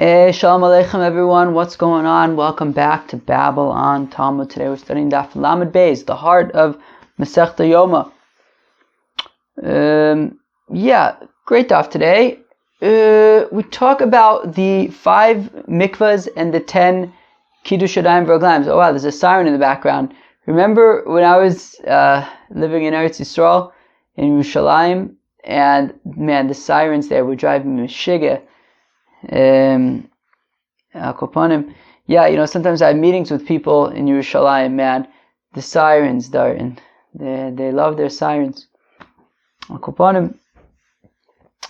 Shalom Aleichem everyone, what's going on? Welcome back to Babel on Talmud. Today we're studying Daf Lamed Beis, the heart of Masechta Yoma. Great Daf today. We talk about the 5 mikvehs and the 10 kidush yadayim v'raglayim. Oh wow, there's a siren in the background. Remember when I was living in Eretz Yisrael, in Yerushalayim, and man, the sirens there were driving me shiga. Sometimes I have meetings with people in Yerushalayim, man, the sirens there, and they love their sirens.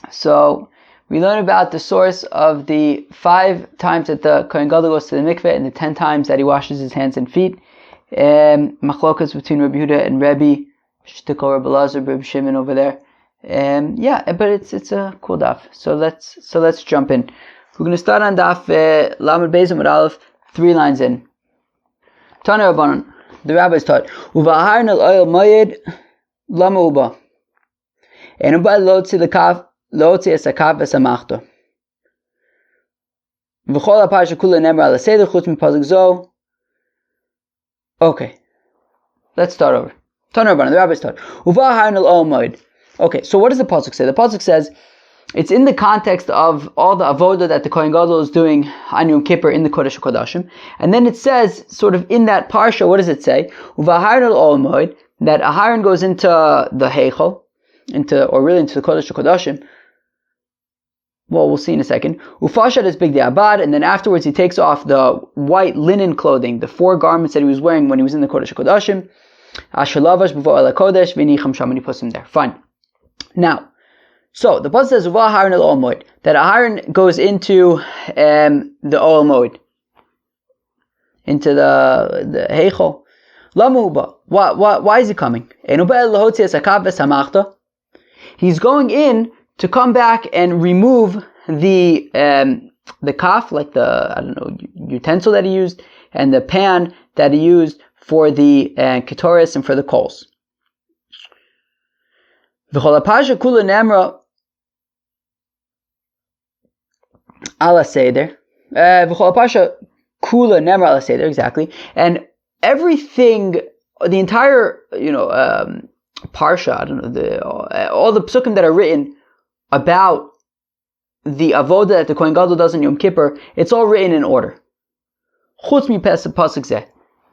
So we learn about the source of the 5 times that the Kohen Gadol goes to the mikveh and the 10 times that he washes his hands and feet. Machlokas between Rabbi Yehuda and Rebbe, Shtikol Rabbi Lazar, Rabbi Shimon over there. But it's a cool daf. So let's jump in. We're going to start on daf Lamed Beis Amud Aleph, 3 lines in. Tana Rabbanon, the rabbis taught, Uvaharn al oil moyed lama uba. And uba lotzi lekaf lotzi esakav esamachto. V'chol ha'parsha kula nemar al aseder chutz mipazuk zo. Okay, let's start over. Tana Rabbanon, the rabbis taught, Uvaharn al oil moyed. Okay, so what does the pasuk say? The pasuk says it's in the context of all the avodah that the Kohen Gadol is doing on Yom Kippur in the Kodesh HaKodashim, and then it says, sort of in that parsha, what does it say? Uvaharn al moed, that Aharon goes into the Heichel, into the Kodesh HaKodashim. Well, we'll see in a second. Ufashad is big abad, and then afterwards he takes off the white linen clothing, the 4 garments that he was wearing when he was in the Kodesh HaKodashim. Ashalavash b'vo el HaKodesh v'nicham sham, and he puts him there. Fine. Now, so the pasuk says Uvaharn al moed, that Aharon goes into the Ol Moed, into the Heichel. Lamuba. Why is he coming? He's going in to come back and remove the kaf, like the utensil that he used, and the pan that he used for the ketoris and for the coals. V'chol ha'parsha kula nemra ala seder. V'chol ha'parsha kula nemra ala seder, exactly. And everything, the entire, parsha, all the psukim that are written about the avodah that the Kohen Gadol does in Yom Kippur, it's all written in order. Chutz mi pasuk zeh.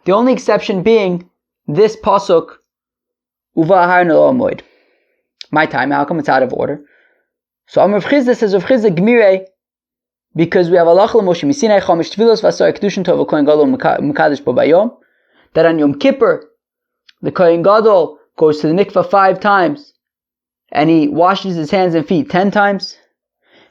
The only exception being this pasuk, Uvaharn al moed. My time, how come it's out of order? So Rav Chizda says, Rav Chizda Gmire, because we have Allah Moshe Misinai Chomish Tfilos Vasar Kedushin Tov Kohen Gadol Mekadesh Bo Bayom, that on Yom Kippur the Kohen Gadol goes to the mikveh 5 times and he washes his hands and feet 10 times.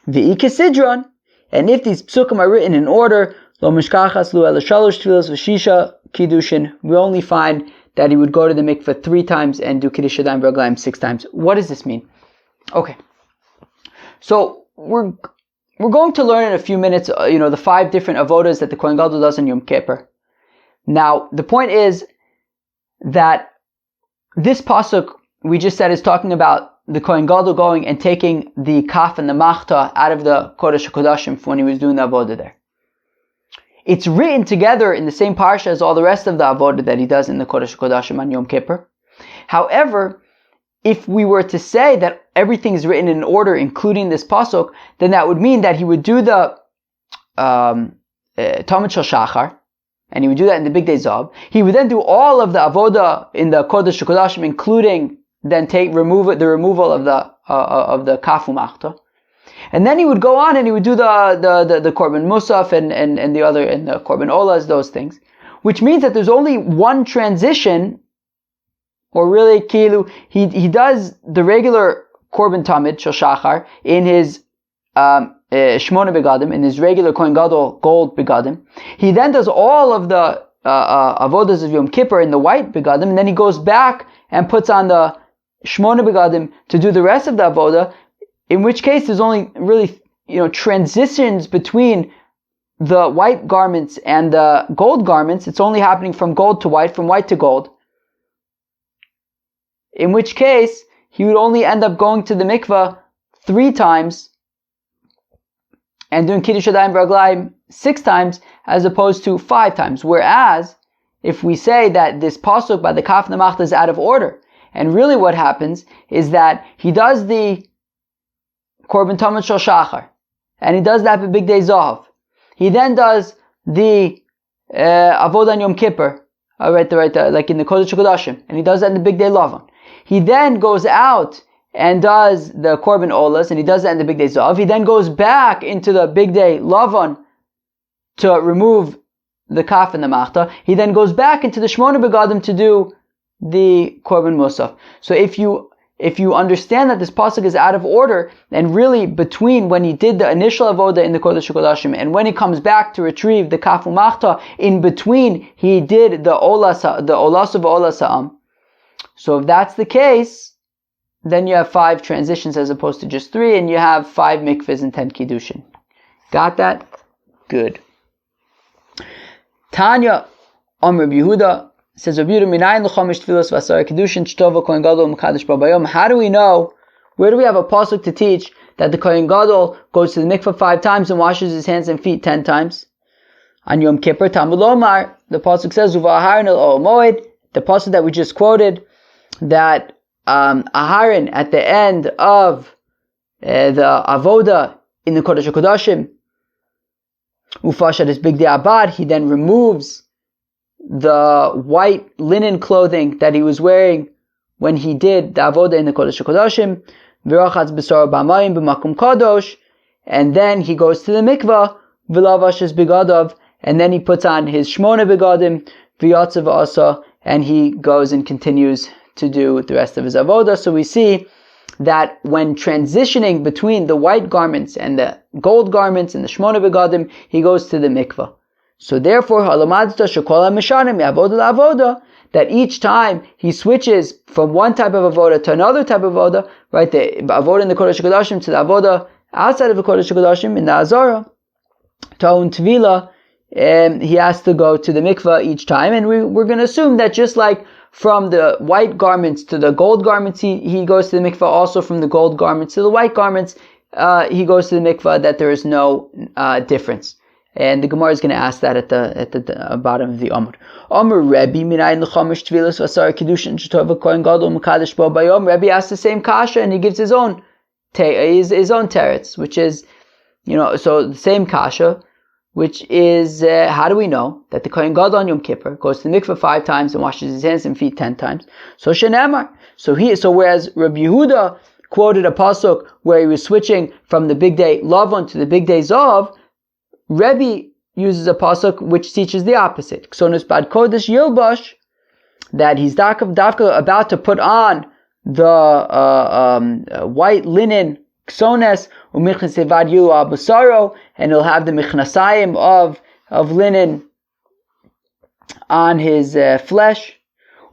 V'ike Sidron, and if these psukim are written in order, Lo Mishkachas Lu Ela Shalosh Tfilos V'Shisha Kiddushin, we only find that he would go to the mikveh 3 times and do kidush yadayim v'raglayim 6 times. What does this mean? Okay, so we're going to learn in a few minutes, the 5 different avodas that the Kohen Gadol does in Yom Kippur. Now, the point is that this pasuk we just said is talking about the Kohen Gadol going and taking the kaf and the machta out of the Kodesh HaKodashim when he was doing the avodah there. It's written together in the same parsha as all the rest of the avodah that he does in the Kodesh HaKodashim on Yom Kippur. However, if we were to say that everything is written in order, including this pasuk, then that would mean that he would do the Talmud Shel Shachar, and he would do that in the Big Day Zav. He would then do all of the avodah in the Kodesh HaKodashim, including then the removal of the kafu machta. And then he would go on and he would do the korban musaf and the other, and the korban olas, those things, which means that there's only one transition, or really kilu, he does the regular korban tamid shel shachar in his shmona begadim, in his regular Kohen Gadol gold begadim. He then does all of the avodas of Yom Kippur in the white begadim, and then he goes back and puts on the shmona begadim to do the rest of the avodah. In which case, there's only really, transitions between the white garments and the gold garments. It's only happening from gold to white, from white to gold. In which case, he would only end up going to the mikveh 3 times and doing kidush yadayim v'raglayim 6 times as opposed to 5 times. Whereas, if we say that this pasuk by the kaf namachta is out of order, and really what happens is that he does the korban tamid shel shachar, and he does that for big day zahav. He then does the avodah on Yom Kippur, like in the Kodesh HaKodashim, and he does that in the big day lavan. He then goes out and does the korban olas, and he does that in the big day zahav. He then goes back into the big day lavan to remove the kaf and the machta. He then goes back into the shmona begadim to do the korban musaf. So if you understand that this pasuk is out of order, and really between when he did the initial avoda in the Kodesh HaKodashim and when he comes back to retrieve the kaf umachta, in between he did the olas of olas ha'am. So if that's the case, then you have 5 transitions as opposed to just 3, and you have 5 mikvehs and 10 kiddushin. Got that? Good. Tanya, Rabbi Yehuda says, Rabbi Yehuda, minayin l'chomish tfilos v'asar kiddushin shtova kohen gadol m'kadosh b'bayom. How do we know? Where do we have a pasuk to teach that the kohen gadol goes to the mikveh 5 times and washes his hands and feet 10 times? On Yom Kippur, Talmud Lomar, the pasuk says, uvaharin el ol moed. The pasuk that we just quoted, that aharon at the end of the avoda in the Kodesh HaKodashim, ufashat is big day abad, he then removes the white linen clothing that he was wearing when he did the avoda in the Kodesh HaKodashim, v'rachatz b'sar b'amayim b'makum kadosh, and then he goes to the mikvah, v'lavash is bigadav, and then he puts on his shmona begadim, v'yatzav asa, and he goes and continues to do the rest of his avoda. So we see that when transitioning between the white garments and the gold garments and the shmona begadim, he goes to the mikvah. So therefore, that each time he switches from one type of avoda to another type of avoda, right, the avoda in the Kodesh HaKodashim to the avoda outside of the Kodesh HaKodashim in the Azara, Ta'un Tvila, he has to go to the mikvah each time, and we're going to assume that just like from the white garments to the gold garments, he goes to the mikvah, also from the gold garments to the white garments, he goes to the mikvah, that there is no difference. And the Gemara is going to ask that at the bottom of the Amud. Amr Rebbe minayin l'chomish tvilas v'asar kiddushin shetova kohen gadol mekadosh bo bayom. Rebbe asks the same kasha, and he gives his own teretz, which is, so the same kasha, which is, how do we know that the kohen gadol on Yom Kippur goes to the mikveh 5 times and washes his hands and feet 10 times? So shenemar. So whereas Rabbi Yehuda quoted a pasuk where he was switching from the big day lavon to the big day zav, Rebbe uses a pasuk which teaches the opposite. Ksonus bad kodesh yilbash, that he's dafka about to put on the white linen ksones umichnas evad yilu abusaro, and he'll have the michnasayim of linen on his flesh.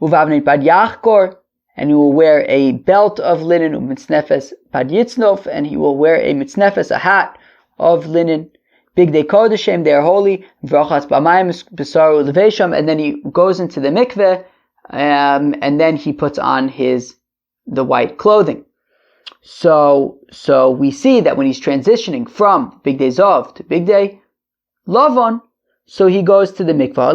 Uvavnei bad yachkor, and he will wear a belt of linen, umitznefes bad yitznov, and he will wear a mitznefes, a hat of linen. Big day kodeshim, they are holy. Vrachatz b'amayim b'saru levesham, and then he goes into the mikveh, and then he puts on the white clothing. So we see that when he's transitioning from big day zav to big day lavon, so he goes to the mikveh.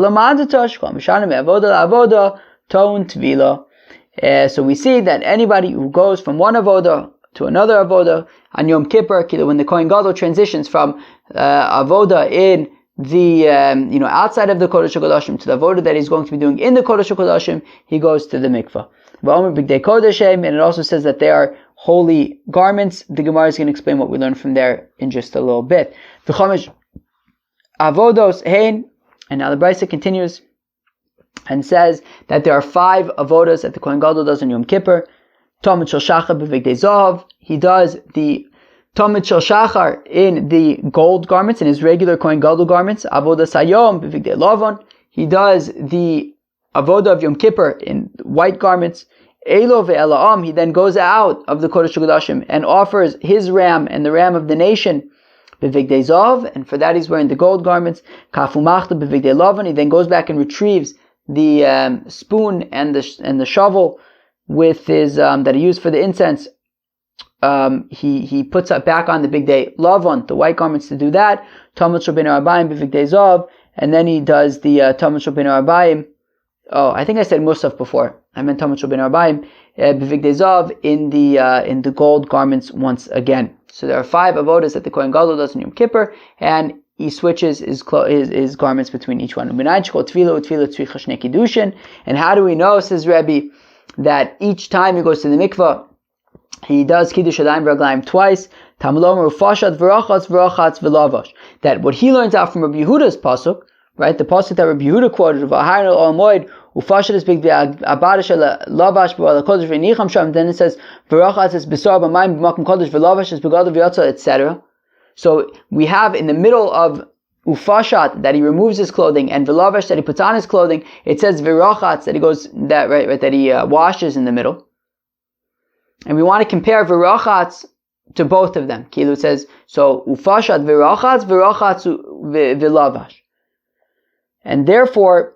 So we see that anybody who goes from one avoda to another avoda on Yom Kippur, when the Kohen Gadol transitions from avoda in the outside of the Kodesh HaKodashim to the avoda that he's going to be doing in the Kodesh HaKodashim, he goes to the mikveh. And it also says that they are holy garments. The Gemara is going to explain what we learned from there in just a little bit. Avodos hein, and now the Brisa continues and says that there are 5 avodas that the Kohen Gadol does on Yom Kippur. Tamid shel shachar b'vigdei zahav. He does the Tamid shel shachar in the gold garments, in his regular Kohen Gadol garments. Avodas hayom b'vigdei lavon. He does the avoda of Yom Kippur in white garments. Elo ve'ela'am. He then goes out of the Kodesh HaKodashim and offers his ram and the ram of the nation b'vigdei zahav, and for that he's wearing the gold garments. Kafu machta b'vigdei lavon. He then goes back and retrieves the spoon and the shovel with his that he used for the incense he puts back on the big day lavon, the white garments, to do that. Talmud Shel Bein Arbaim b'Vigdei Zav, and then he does the Talmud Shel Bein Arbaim. Oh, I think I said Musaf before. I meant Talmud Shel Bein Arbaim b'Vigdei Zav in the gold garments once again. So there are 5 avodas that the Kohen Gadol does in Yom Kippur, and he switches his garments between each one. And how do we know, says Rebbe, that each time he goes to the mikveh, he does kidush yadayim v'raglayim twice? That what he learns out from Rabbi Yehuda's pasuk, right? The pasuk that Rabbi Yehuda quoted, then it says etc. So we have in the middle of ufashat that he removes his clothing, and v'lavash that he puts on his clothing. It says v'rachatz that he goes that he washes in the middle. And we want to compare v'rachatz to both of them. Kilu says, so ufashat v'rachatz v'lavash. And therefore,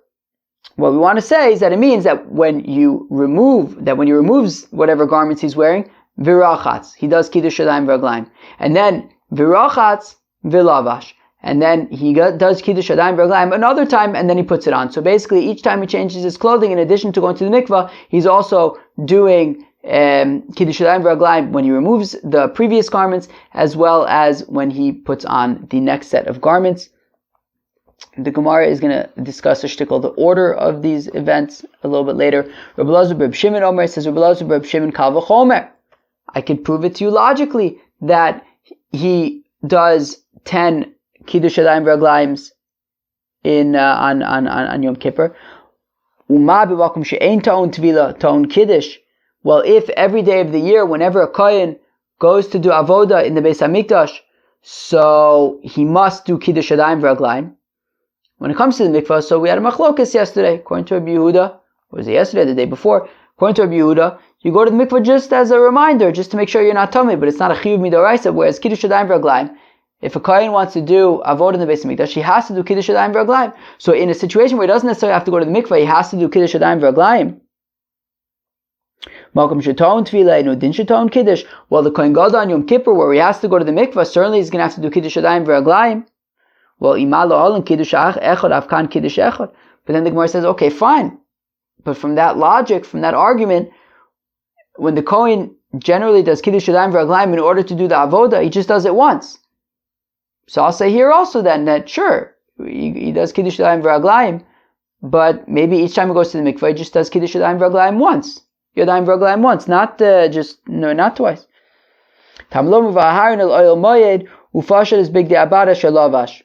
what we want to say is that it means that when he removes whatever garments he's wearing, v'rachatz, he does kidush yadayim v'raglayim. And then v'rachatz v'lavash. And then he does kidush yadayim v'raglayim another time, and then he puts it on. So basically, each time he changes his clothing, in addition to going to the mikvah, he's also doing kidush yadayim v'raglayim when he removes the previous garments, as well as when he puts on the next set of garments. The Gemara is going to discuss a shtickle, the order of these events a little bit later. Rabbi Elazar Reb Shimon Omer says, Rabbi Elazar Reb Shimon Kal V'chomer. I could prove it to you logically that he does 10 kidush yadayim v'raglayim on Yom Kippur. Uma b'makom she'ein ta'on tvila ta'on kiddush. Well, if every day of the year, whenever a kohen goes to do avoda in the Beis Hamikdash, so he must do kidush yadayim v'raglayim. When it comes to the mikvah, so we had a machlokas yesterday, according to Rabbi Yehuda, or was it yesterday, the day before? According to Rabbi Yehuda, you go to the mikvah just as a reminder, just to make sure you're not tummy, but it's not a chiyuv midoraisa, whereas kiddush yadayim v'raglayim, if a kohen wants to do avodah in the Beis Hamikdash, he has to do kiddush yadayim v'raglayim. So in a situation where he doesn't necessarily have to go to the mikvah, he has to do kiddush yadayim v'raglayim. Malcolm Shaton Tefillah, Nudin Shaton Kiddush. Well, the Kohen Gadol on Yom Kippur, where he has to go to the mikvah, certainly he's going to have to do kiddush yadayim v'raglayim. Well, imalo olam kiddush echad afkan kiddush echad. But then the Gemara says, okay, fine. But from that logic, from that argument, when the Kohen generally does kiddush yadayim v'raglayim in order to do the avoda, he just does it once. So I'll say here also then that sure, he does kiddush yadayim v'raglayim, but maybe each time he goes to the mikvah, he just does kiddush yadayim v'raglayim once. Yadayim v'raglayim once, not twice. Tamlom v'aharin el oil moyed ufashad is big de'abada shalavash.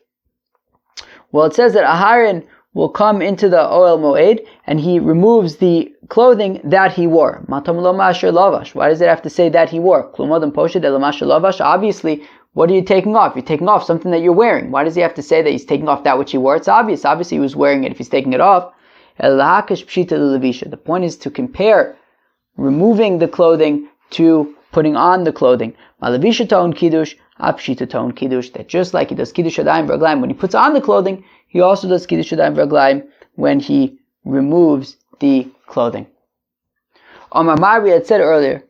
Well, it says that Aharon will come into the Oel Moed and he removes the clothing that he wore. Why does it have to say that he wore? Obviously, what are you taking off? You're taking off something that you're wearing. Why does he have to say that he's taking off that which he wore? It's obvious. Obviously, he was wearing it if he's taking it off. The point is to compare removing the clothing to putting on the clothing. Malavisha ta'on kiddush, apshita ta'on kiddush. That just like he does kiddush yadayim v'raglayim when he puts on the clothing, he also does kiddush yadayim v'raglayim when he removes the clothing. Amar Mari had said earlier,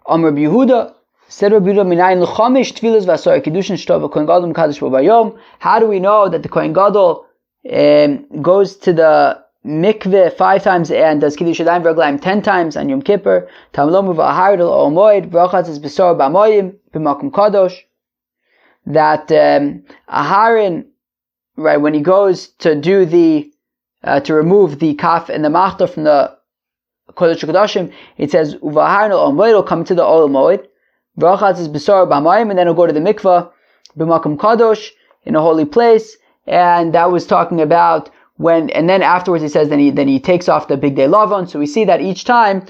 Amar Rabbi Yehuda said, Rabbi Yehuda minayin l'chomish tfilas v'asor kiddushin shtov v'kohen gadol mekadosh b'bayom. How do we know that the Kohen Gadol goes to the mikveh 5 times and does kiddush yadayim v'raglayim 10 times on Yom Kippur? Tamlomu v'ahar del omoid v'rachatz is besor b'amoyim b'makom kadosh. That Aharon, right, when he goes to do to remove the kaf and the machta from the kodesh kodashim, it says uv'ahar del omoid will come to the ol moed v'rachatz is besor b'amoyim, and then he'll go to the mikveh b'makom kadosh in a holy place, and that was talking about. And then afterwards he says, then he takes off the big day lavon. So we see that each time,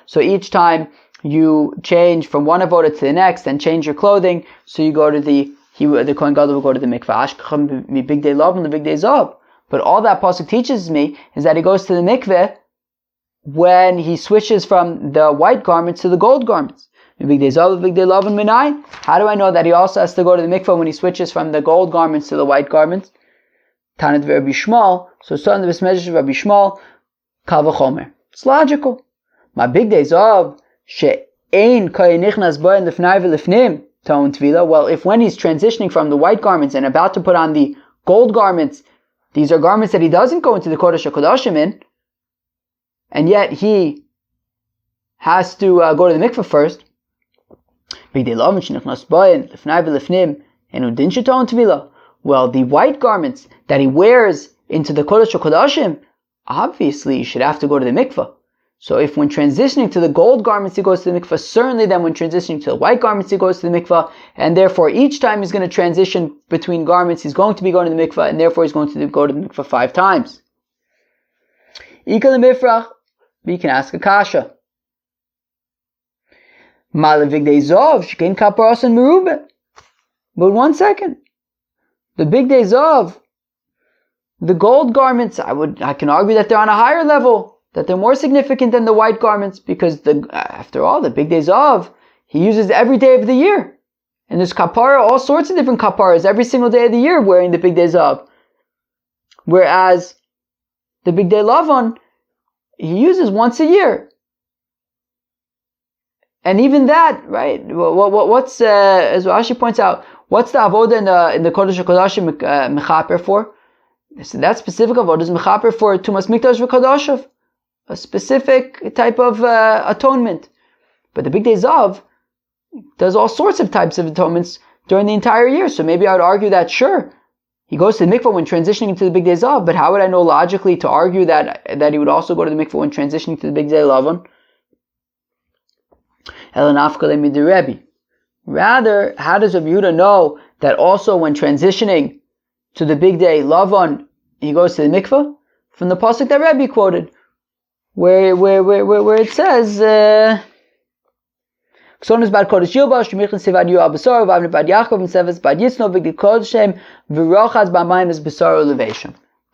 so each time you change from one avoda to the next and change your clothing, so you go to the Kohen Gadol will go to the mikveh, big day lavon, the big day zav. But all that pasuk teaches me is that he goes to the mikveh when he switches from the white garments to the gold garments. Big day zav, big day lavon minai. How do I know that he also has to go to the mikveh when he switches from the gold garments to the white garments? Tanat Rabbi Shmuel. So son of the Besmedrash of Rabbi Shmuel, kal v'chomer. It's logical. My big days of she'ein kayenichnas ba'in lifnai v'lifnim ta'un tvila. Well, if when he's transitioning from the white garments and about to put on the gold garments, these are garments that he doesn't go into the Kodesh HaKodashim in, and yet he has to go to the mikveh first. Well, the white garments that he wears into the Kodesh HaKodashim, obviously you should have to go to the mikveh. So if when transitioning to the gold garments he goes to the mikveh, certainly then when transitioning to the white garments he goes to the mikveh, and therefore each time he's going to transition between garments he's going to be going to the mikveh, and therefore he's going to go to the mikveh 5 times. You can ask a kasha. But 1 second. The big days of the gold garments, I can argue that they're on a higher level, that they're more significant than the white garments, because after all, the big days of, he uses every day of the year. And there's kapara, all sorts of different kaparas, every single day of the year wearing the big days of. Whereas the big day Lavan, he uses once a year. And even that, right? What's as Rashi points out, what's the avoda in the Kodesh HaKodashim mechaper for? So that specific avoda is mechaper for tumas mikdash v'kodashav, a specific type of atonement. But the big days of does all sorts of types of atonements during the entire year. So maybe I would argue that sure, he goes to the mikveh when transitioning into the big days of, but how would I know logically to argue that he would also go to the mikveh when transitioning to the big day Lavan? Rather, how does Rabbi Yehuda know that also when transitioning to the big day Lavan, he goes to the mikveh? From the pasuk that Rabbi quoted, where it says,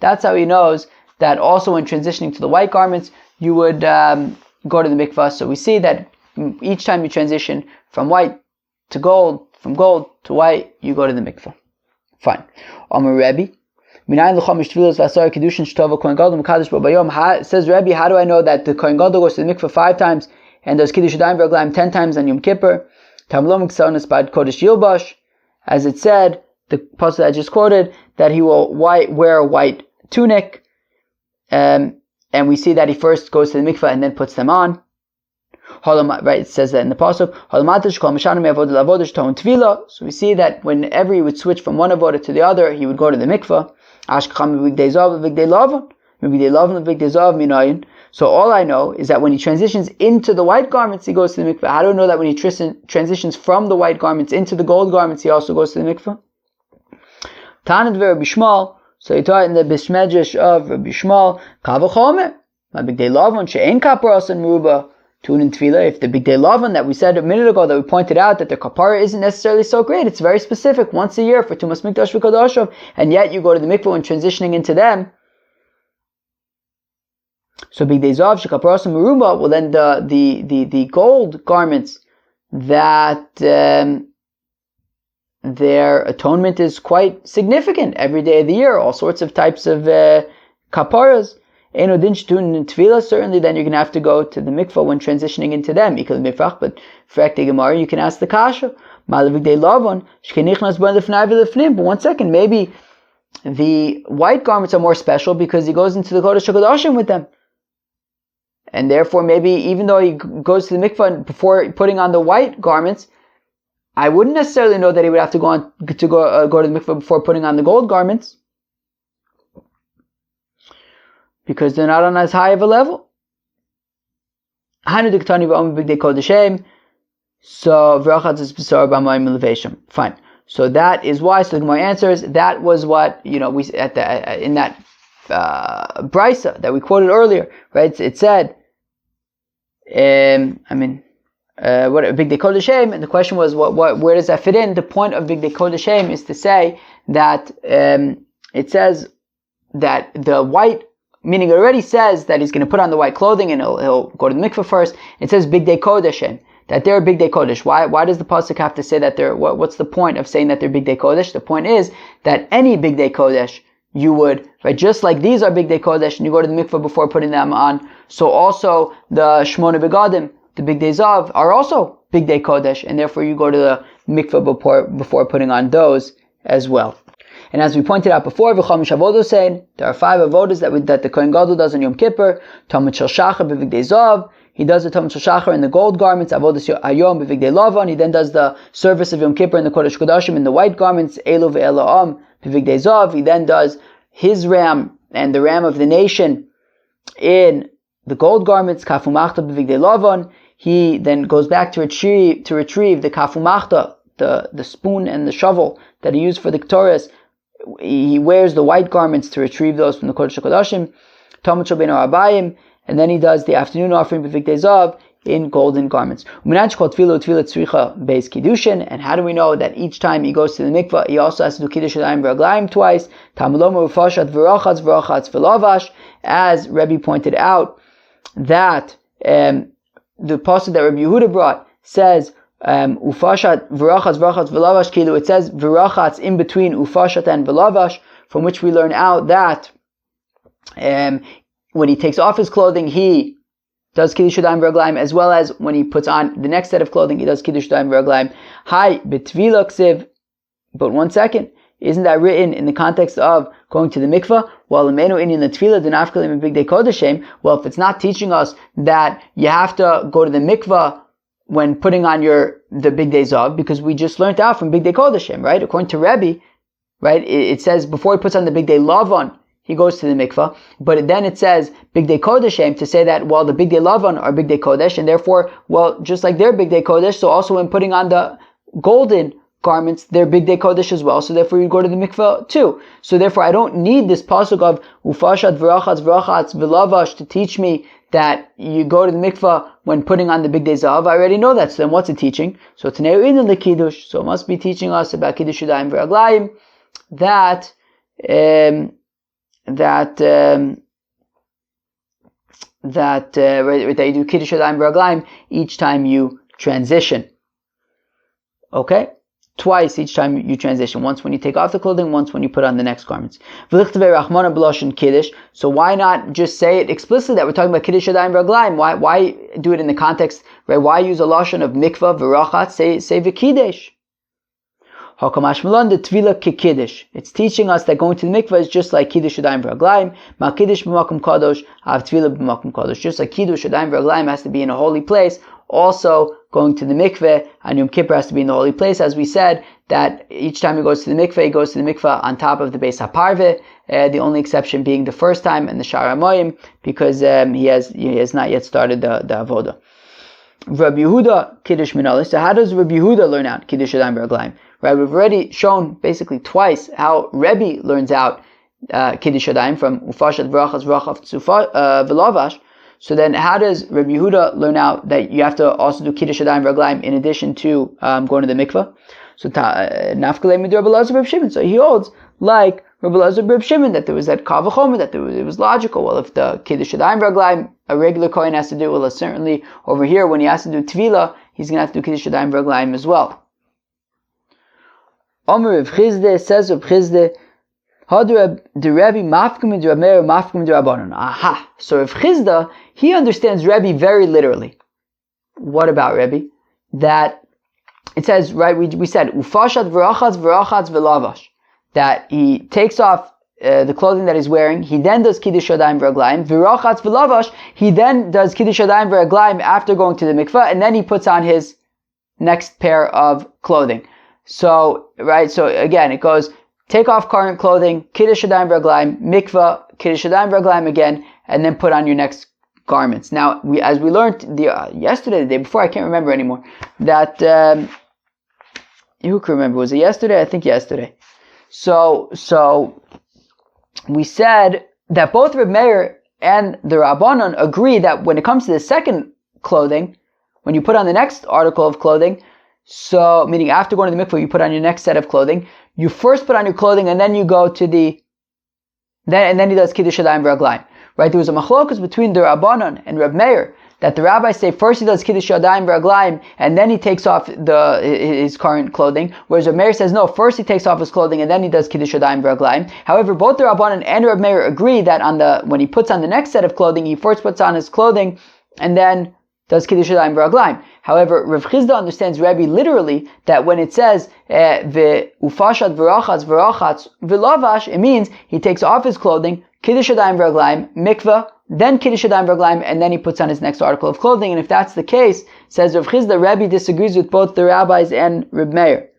that's how he knows that also when transitioning to the white garments, you would go to the mikveh. So we see that each time you transition from white to gold, from gold to white, you go to the mikveh. Fine. Amar Rebbe, says Rebbe, how do I know that the Kohen Gadol goes to the mikveh 5 times and does kidush yadayim v'raglayim 10 times on Yom Kippur? As it said, the pasuk that I just quoted, that he will wear a white tunic, and we see that he first goes to the mikveh and then puts them on. Right, it says that in the pasuk. So we see that whenever he would switch from one avodah to the other, he would go to the mikveh. So all I know is that when he transitions into the white garments, he goes to the mikveh. How do I know that when he transitions from the white garments into the gold garments, he also goes to the mikveh? So he taught in the Bishmedrash of Rabbi Shmuel, my big day Lavan she'ein kaparas and meruba. If the big day Lavan that we said a minute ago, that we pointed out that the kapara isn't necessarily so great, it's very specific, once a year for tumas mikdash v'kodashav, and yet you go to the mikveh when transitioning into them. So big days of shekaparas and meruba, well then the gold garments that their atonement is quite significant every day of the year, all sorts of types of kaparas. Certainly then you're going to have to go to the mikveh when transitioning into them. But for Gemara, you can ask the kasha. But 1 second, maybe the white garments are more special because he goes into the Kodesh HaKodashim with them. And therefore maybe even though he goes to the mikveh before putting on the white garments, I wouldn't necessarily know that he would have to go to the mikveh before putting on the gold garments, because they're not on as high of a level. So fine. So that is why. So the Gemara answers, that was what we at the in that brisa that we quoted earlier, right? It said, what a big day kodeshem, and the question was, where does that fit in? The point of big day kodeshem is to say that it says that the white, meaning it already says that he's going to put on the white clothing and he'll go to the mikveh first. It says big day kodeshem, that they're big day kodesh. Why does the pasuk have to say that they're? What's the point of saying that they're big day kodesh? The point is that any big day kodesh you would, right, just like these are Bigdei Kodesh, and you go to the mikveh before putting them on, so also the Shmona Begadim, the Bigdei Zav, are also Bigdei Kodesh, and therefore you go to the mikveh before putting on those as well. And as we pointed out before, v'chamish avodos ein, there are 5 avodas that the Kohen Gadol does on Yom Kippur. Talmud shel Shachar b'Bigdei Zav, he does the Talmud shel Shachar in the gold garments. Avodas Hayom b'Bigdei Lavan, he then does the service of Yom Kippur in the Kodesh Kodashim in the white garments. Elu ve'eloam b'Bigdei Zav, he then does his ram and the ram of the nation in the gold garments. Kafumachta b'Bigdei Lavan, he then goes back to retrieve the Kafumachta, the spoon and the shovel that he used for the Ketores. He wears the white garments to retrieve those from the Kodesh HaKodashim, Talmud Shabbeinu Abayim, and then he does the afternoon offering b'Bigdei Zav in golden garments. And how do we know that each time he goes to the mikvah, he also has to do kidush yadayim v'raglayim twice? As Rebbe pointed out, that the pasuk that Rabbi Yehuda brought says, ufashat v'rachatz v'lavash, kilu, it says v'rachatz in between ufashat and v'lavash, from which we learn out that when he takes off his clothing, he does kiddush yadayim v'raglayim, as well as when he puts on the next set of clothing, he does kiddush yadayim v'raglayim. Hi, b'tvila ksiv, but one second, isn't that written in the context of going to the mikvah? Well, if it's not teaching us that you have to go to the mikvah when putting on the Bigdei Zav, because we just learned out from Bigdei Kodeshim, right? According to Rebbe, right, it says before he puts on the Bigdei Lavan, he goes to the mikvah, but then it says Bigdei Kodeshim to say that, well, the Bigdei Lavan are Bigdei Kodesh, and therefore, well, just like they're Bigdei Kodesh, so also when putting on the golden garments, they're Bigdei Kodesh as well, so therefore you go to the mikvah too. So therefore I don't need this pasuk of ufashat v'rachatz v'lavash to teach me that you go to the mikvah when putting on the Bigdei Zav. I already know that, so then what's it teaching? So Tanei in the kidush, so it must be teaching us about kidush yadayim v'raglayim, that you do kidush yadayim v'raglayim each time you transition. Okay? Twice each time you transition. Once when you take off the clothing, once when you put on the next garments. So why not just say it explicitly that we're talking about kiddush yadayim v'raglayim? Why do it in the context, right? Why use a lashon of mikvah v'rachat? Say v'kiddush. It's teaching us that going to the mikvah is just like kiddush yadayim v'raglayim. Ma kiddush b'makom kadosh, av tvila b'makom kadosh. Just like kiddush yadayim v'raglayim has to be in a holy place, also going to the mikveh on Yom Kippur has to be in the holy place. As we said, that each time he goes to the mikveh, he goes to the mikveh on top of the Beis HaParveh, the only exception being the first time and the Shar HaMoyim, because he has not yet started the Avodah. Rabbi Yehuda, Kiddush Minali. So how does Rabbi Yehuda learn out Kiddush Yadayim V'Raglayim? Right, we've already shown basically twice how Rebbe learns out Kiddush Yadayim from Ufashat V'Rachatz V'Lavash. So then how does Rabbi Yehuda learn out that you have to also do Kiddush Yadayim V'Raglayim in addition to going to the mikveh? So Nafkalei Midur Rabbi Elazar Reb Shimon. So he holds like Rabbi Elazar Reb Shimon that there was that Kal V'Chomer, that it was logical. Well, if the Kiddush Yadayim V'Raglayim a regular Kohen has to do, well, certainly over here when he has to do Tvila, he's going to have to do Kiddush Yadayim V'Raglayim as well. Omer Reb Chizde, says Reb Chizde, the Rebbe mafkim de Rameir mafkim de Rabbanon. Aha! So Reb Chizda, he understands Rebbe very literally. What about Rebbe? That it says, right? We said ufashat v'rachatz v'lavash. That he takes off the clothing that he's wearing. He then does kiddush yadayim v'raglayim. V'rachatz v'lavash. He then does kiddush yadayim v'raglayim after going to the mikveh, and then he puts on his next pair of clothing. So, right? So again, it goes. Take off current clothing, kiddush yadayim v'raglayim, mikvah, kiddush yadayim v'raglayim again, and then put on your next garments. Now, as we learned yesterday, the day before, I can't remember anymore, that, who can remember? Was it yesterday? I think yesterday. So we said that both Reb Meir and the Rabbanon agree that when it comes to the second clothing, when you put on the next article of clothing, so meaning after going to the mikvah, you put on your next set of clothing, you first put on your clothing and then you go to and then he does kiddush yadayim v'raglayim. Right? There was a machlokas between the Rabbanon and Reb Meir that the rabbis say first he does kidush yadayim v'raglayim and then he takes off his current clothing, whereas Reb Meir says no, first he takes off his clothing and then he does kidush yadayim v'raglayim. However, both the Rabbanan and Reb Meir agree that when he puts on the next set of clothing, he first puts on his clothing and then does kidush yadayim v'raglayim. However, Rav Chizda understands Rebbe literally that when it says ve'ufashat v'rachatz v'rachatz v'lavash, it means he takes off his clothing, kidush yadayim v'raglayim, mikveh, then kidush yadayim v'raglayim, and then he puts on his next article of clothing. And if that's the case, says Rav Chizda, Rebbe disagrees with both the rabbis and Reb Meir.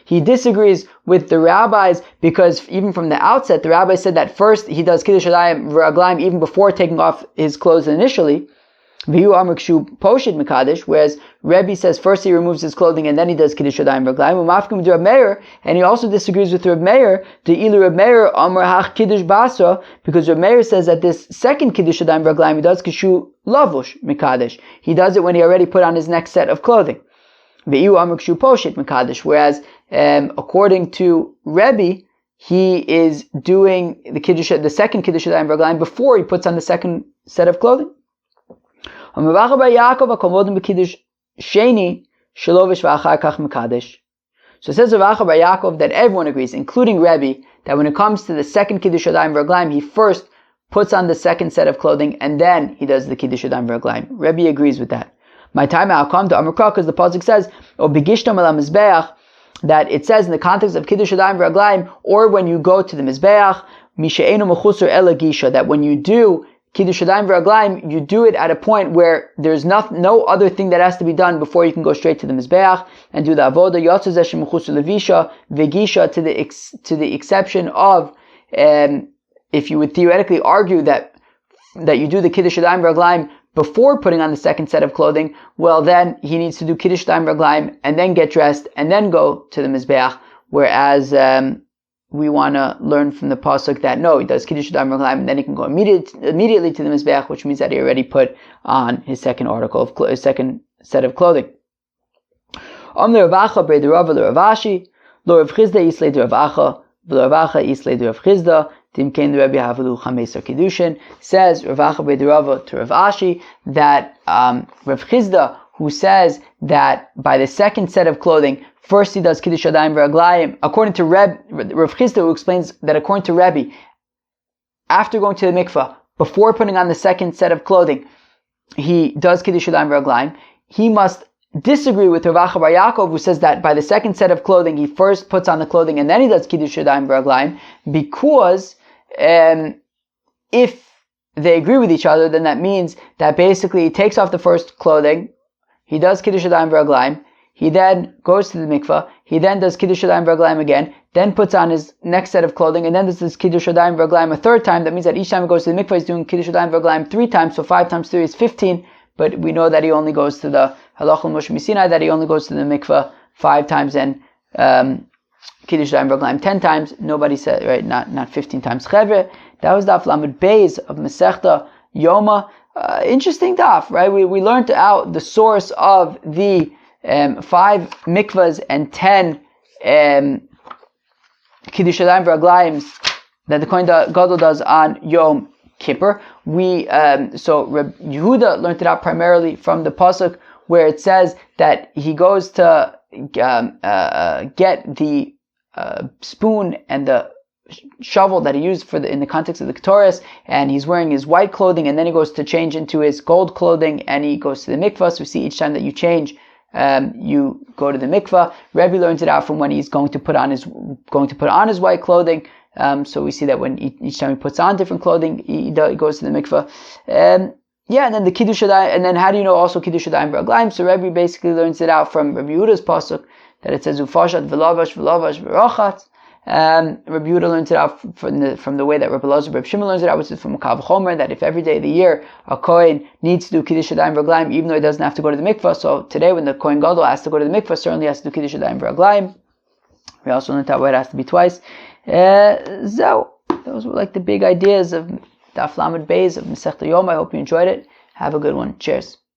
He disagrees with the rabbis because even from the outset, the rabbis said that first he does kidush yadayim v'raglayim even before taking off his clothes initially. Whereas Rebbe says first he removes his clothing and then he does kidush yadayim v'raglayim. And he also disagrees with Reb Meir, because Reb Meir says that this second kidush yadayim v'raglayim he does kishu lavush mikadesh. He does it when he already put on his next set of clothing. Whereas according to Rebbe, he is doing the second kidush yadayim v'raglayim before he puts on the second set of clothing. So it says Rav Bar Yaakov that everyone agrees, including Rebbe, that when it comes to the second kidush yadayim v'raglayim, he first puts on the second set of clothing and then he does the kidush yadayim v'raglayim. Rebbe agrees with that. My time I'll come to Amrukah because the pasuk says, "O bigishtam ala mizbeach," that it says in the context of kidush yadayim v'raglayim, or when you go to the mizbeach, mishe'enu mechusar ela gisha, that when you do kidush yadayim v'raglayim, you do it at a point where there's no other thing that has to be done before you can go straight to the mizbeach and do the avodah. Yotzu zeh shemechusar levisha v'gisha, to the exception of if you would theoretically argue that you do the kidush yadayim v'raglayim before putting on the second set of clothing, well then he needs to do kidush yadayim v'raglayim and then get dressed and then go to the mizbeach. Whereas we want to learn from the pasuk that no, he does kidush yadayim v'raglayim and then he can go immediately to the mizbeach, which means that he already put on his second his second set of clothing. Amr Rav Acha b'rei Rav Ravashi, lo Rav Chizda islei Rav Acha, v'lo Rav Acha islei Rav Chizda. Timkein Rebbe Havalu Chamesar Kiddushin. Says Rav Acha b'rei Rava to Rav Ashi that Rav Chizda, who says that by the second set of clothing, first he does kidush yadayim v'raglayim. According to Rav Chizda, who explains that according to Rebbe, after going to the mikveh, before putting on the second set of clothing, he does kidush yadayim v'raglayim. He must disagree with Rav Acha Bar Yaakov, who says that by the second set of clothing, he first puts on the clothing and then he does kidush yadayim v'raglayim, because if they agree with each other, then that means that basically he takes off the first clothing, he does kidush yadayim v'raglayim, he then goes to the mikveh, he then does kidush yadayim v'raglayim again, then puts on his next set of clothing, and then does this kidush yadayim v'raglayim a third time. That means that each time he goes to the mikveh, he's doing kidush yadayim v'raglayim 3 times, so 5 times 3 is 15, but we know that he only goes to the halachah Moshe Misinai, that he only goes to the mikveh 5 times, and kidush yadayim v'raglayim 10 times. Nobody said, right, not 15 times. Chevre, that was daf Lamed Beis of Masechta Yoma. Interesting daf, right? We learned out the source of the 5 mikvahs and 10 kidush yadayim v'raglayim that the Kohen Gadol does on Yom Kippur. So Reb Yehuda learned it out primarily from the pasuk where it says that he goes to get the spoon and the shovel that he used in the context of the Ketores, and he's wearing his white clothing, and then he goes to change into his gold clothing, and he goes to the mikvah. So we see each time that you change, you go to the mikvah. Rebbe learns it out from when he's going to put on his white clothing. So we see that when each time he puts on different clothing, he goes to the mikvah. And then the kidush yadayim, and then how do you know also kidush yadayim v'raglayim? So Rebbe basically learns it out from Rabbi Yehuda's pasuk that it says ufashat v'lavash v'rochatz. Rabbi Yehuda learns it out from the way that Rabbi Elazar Rabbi Shimon learns it out, which is from a Kav Chomer, that if every day of the year a Kohen needs to do kidush yadayim v'raglayim, even though he doesn't have to go to the mikvah. So today, when the Kohen Gadol has to go to the mikvah, certainly has to do kidush yadayim v'raglayim. We also learned that way it has to be twice. So those were like the big ideas of Daf Lamed Beis of Masechta Yoma. I hope you enjoyed it. Have a good one. Cheers.